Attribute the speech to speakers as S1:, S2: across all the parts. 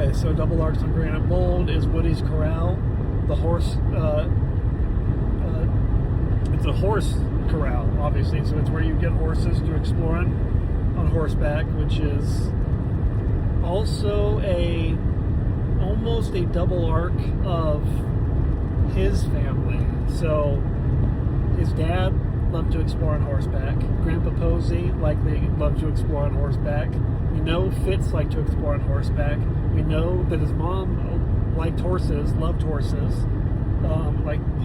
S1: Okay, so Double Arcs on Granite Mold is Woody's Corral. The horse, it's a horse corral, obviously, so it's where you get horses to explore on horseback, which is also almost a double arc of his family. So his dad loved to explore on horseback. Grandpa Posey likely loved to explore on horseback. We know Fitz liked to explore on horseback. We know that his mom liked horses, loved horses.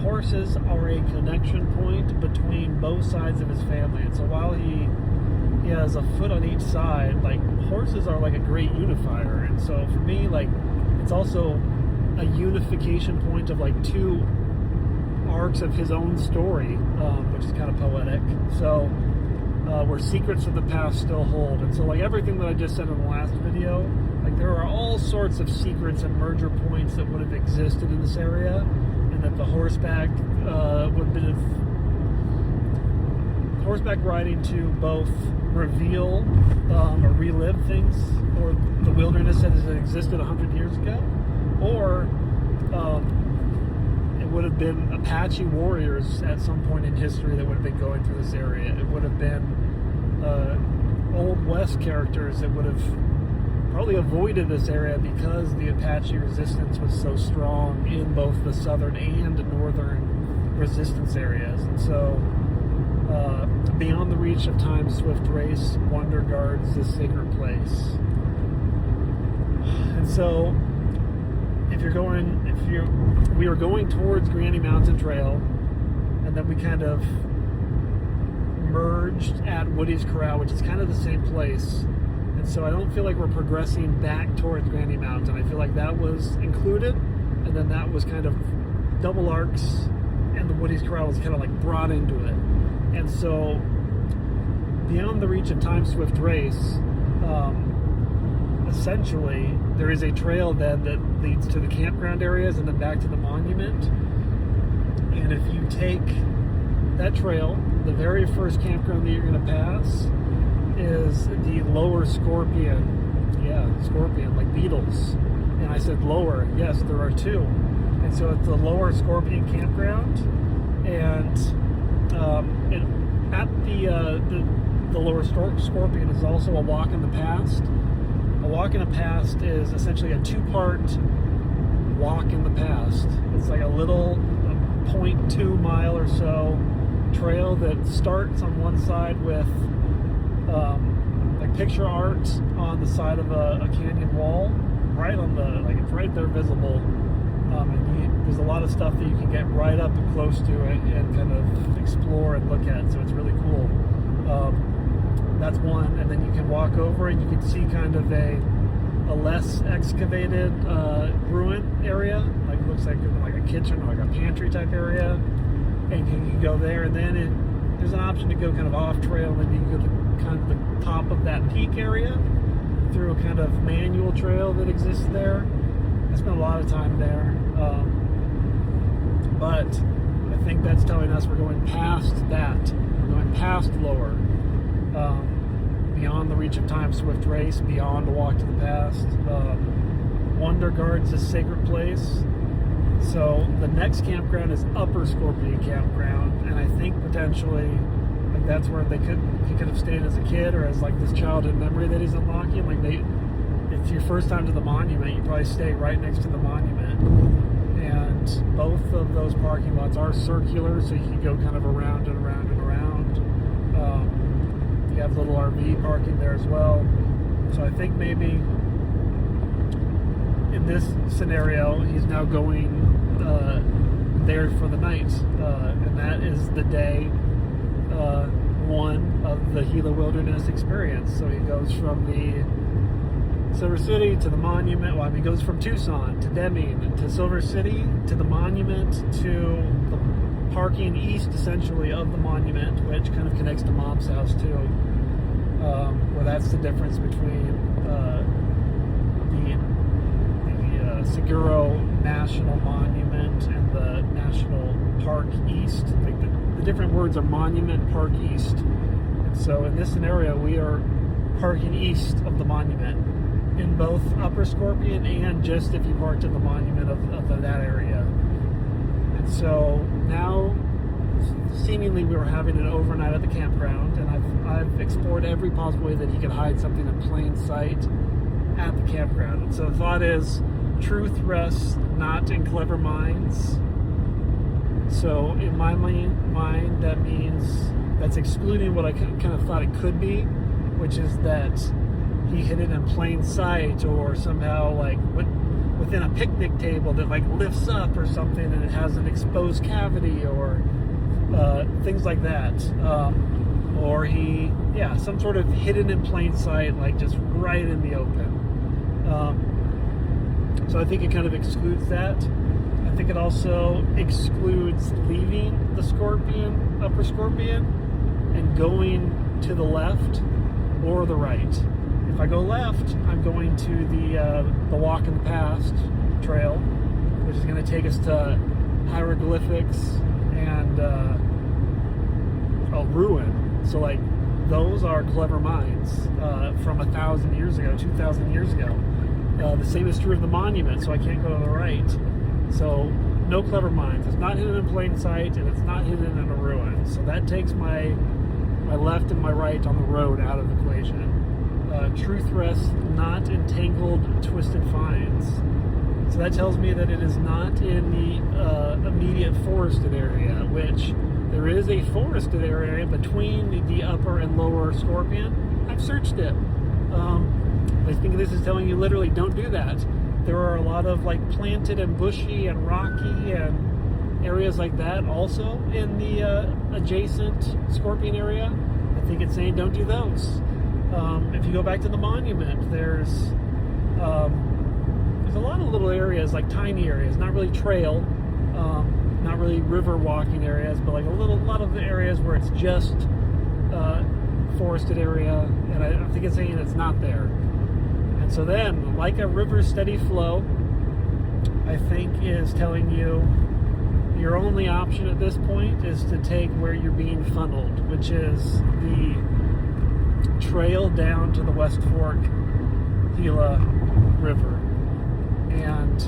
S1: Horses are a connection point between both sides of his family. And so while he has a foot on each side, horses are like a great unifier. And so for me, it's also a unification point of two arcs of his own story, which is kind of poetic. So where secrets of the past still hold. And so everything that I just said in the last video, there are all sorts of secrets and merger points that would have existed in this area, and that the horseback would have been horseback riding to both reveal or relive things, or the wilderness as it existed 100 years ago, or it would have been Apache warriors at some point in history that would have been going through this area. It would have been Old West characters that would have probably avoided this area because the Apache resistance was so strong in both the southern and northern resistance areas. And so beyond the reach of time's swift race, wonder guards this sacred place. And so we were going towards Granny Mountain Trail, and then we kind of merged at Woody's Corral, which is kind of the same place. And so I don't feel like we're progressing back towards Granny Mountain. I feel like that was included, and then that was kind of double arcs, and the Woody's Corral was kind of brought into it. And so beyond the reach of time's swift race, essentially there is a trail then that leads to the campground areas and then back to the monument. And if you take that trail, the very first campground that you're going to pass is the Lower Scorpion. Yeah, Scorpion, like beetles. And I said lower. Yes, there are two. And so it's the Lower Scorpion campground. And at the Lower Scorpion is also a walk in the past. A walk in the past is essentially a two-part walk in the past. It's like a little 0.2 mile or so trail that starts on one side with picture art on the side of a canyon wall, right on it's right there visible. And there's a lot of stuff that you can get right up and close to it and kind of explore and look at. So it's really cool. That's one, and then you can walk over and you can see kind of a less excavated ruin area. Looks like a kitchen or a pantry type area, and you can go there. And then there's an option to go kind of off trail, and then you can go to kind of the top of that peak area through a kind of manual trail that exists there. I spent a lot of time there, but I think that's telling us we're going past that. We're going past Lower, beyond the reach of time's swift race, beyond a walk to the past. Wonder guards this sacred place. So the next campground is Upper Scorpion Campground, and I think potentially that's where he could have stayed as a kid, or as this childhood memory that he's unlocking. It's your first time to the monument, you probably stay right next to the monument. And both of those parking lots are circular, so you can go kind of around and around and around. You have little RV parking there as well. So I think maybe in this scenario, he's now going there for the night. And that is the day one of the Gila Wilderness experience. So he goes from the Silver City to the monument. Well, he goes from Tucson to Deming to Silver City to the monument to the parking east, essentially, of the monument, which kind of connects to Mom's house too. Where that's the difference between the Seguro National Monument and the National Park East. The different words are Monument, Park East. And so in this scenario, we are parking east of the monument. in both Upper Scorpion and just if you parked in the monument of that area. And so now, seemingly, we were having an overnight at the campground, and I've explored every possible way that he could hide something in plain sight at the campground. And so the thought is, truth rests not in clever minds. So in my mind, that means that's excluding what I kind of thought it could be, which is that he hid it in plain sight, or somehow like within a picnic table that like lifts up or something and it has an exposed cavity, or things like that. Or some sort of hidden in plain sight, like just right in the open. So I think it kind of excludes that. I think it also excludes leaving the Scorpion, Upper Scorpion, and going to the left or the right. If I go left, I'm going to the Walk in the Past trail, which is going to take us to hieroglyphics and ruin. So like those are clever minds from 1,000 years ago, 2,000 years ago. The same is true of the monument, so I can't go to the right. So no clever minds. It's not hidden in plain sight, and it's not hidden in a ruin. So that takes my left and my right on the road out of the equation. Truth rests not in tangled, twisted finds. So that tells me that it is not in the immediate forested area, which there is a forested area between the Upper and Lower Scorpion. I've searched it. I think this is telling you literally don't do that. There are a lot of like planted and bushy and rocky and areas like that also in the adjacent Scorpion area. I think it's saying don't do those. If you go back to the monument, there's a lot of little areas, like tiny areas, not really trail, not really river walking areas, but like a lot of the areas where it's just forested area, and I think it's saying it's not there. And so then, like a river's steady flow, I think is telling you your only option at this point is to take where you're being funneled, which is the trail down to the West Fork Gila River. And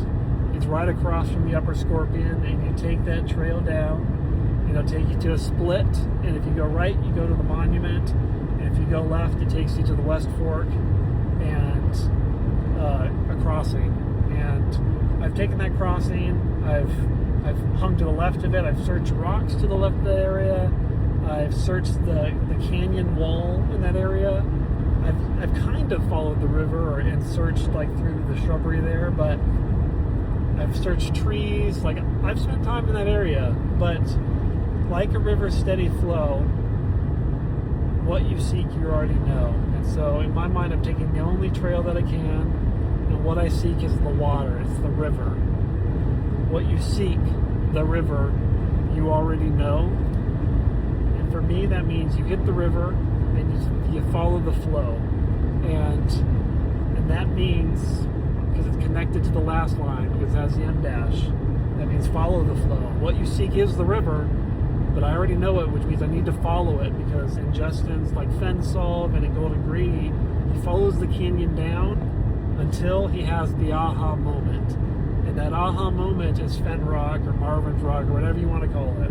S1: it's right across from the Upper Scorpion, and you take that trail down, it'll take you to a split, and if you go right, you go to the monument, and if you go left, it takes you to the West Fork and a crossing. And I've taken that crossing, I've hung to the left of it, I've searched rocks to the left of the area, I've searched the canyon wall in that area. I've kind of followed the river and searched like through the shrubbery there, but I've searched trees. Like I've spent time in that area, but like a river's steady flow, what you seek you already know. And so in my mind, I'm taking the only trail that I can, and what I seek is the water. It's the river. What you seek, the river, you already know. And for me, that means you hit the river and you follow the flow. And that means, because it's connected to the last line, because it has the M dash, that means follow the flow. What you seek is the river, but I already know it, which means I need to follow it, because in Justin's like Fensolve and in Golden Greedy, he follows the canyon down until he has the aha moment. And that aha moment is Fen Rock or Marvin's Rock or whatever you want to call it.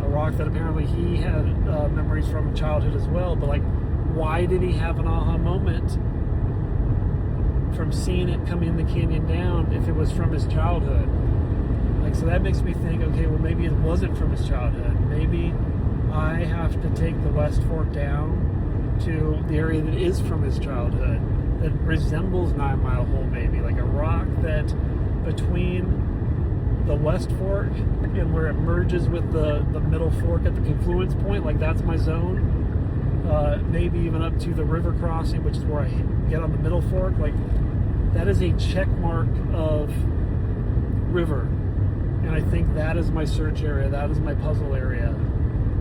S1: A rock that apparently he had memories from childhood as well. But like, why did he have an aha moment from seeing it coming the canyon down if it was from his childhood? Like, so that makes me think, okay, well maybe it wasn't from his childhood. Maybe I have to take the West Fork down to the area that is from his childhood, that resembles 9 Mile Hole, maybe like a rock that between the West Fork and where it merges with the middle fork at the confluence point, like that's my zone. Maybe even up to the river crossing, which is where I get on the middle fork. Like, that is a check mark of river. And I think that is my search area. That is my puzzle area.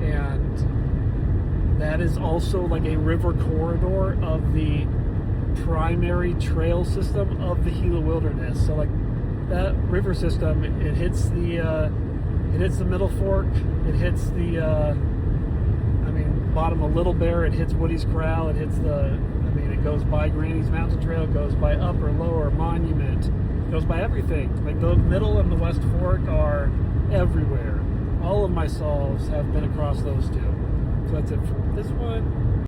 S1: And that is also like a river corridor of the primary trail system of the Gila Wilderness. So like that river system, it hits the middle fork, it hits the bottom of Little Bear, it hits Woody's Corral, it hits it It goes by Granny's Mountain Trail, goes by Upper, Lower, Monument, goes by everything. Like the Middle and the West Fork are everywhere. All of my solves have been across those two. So that's it for this one.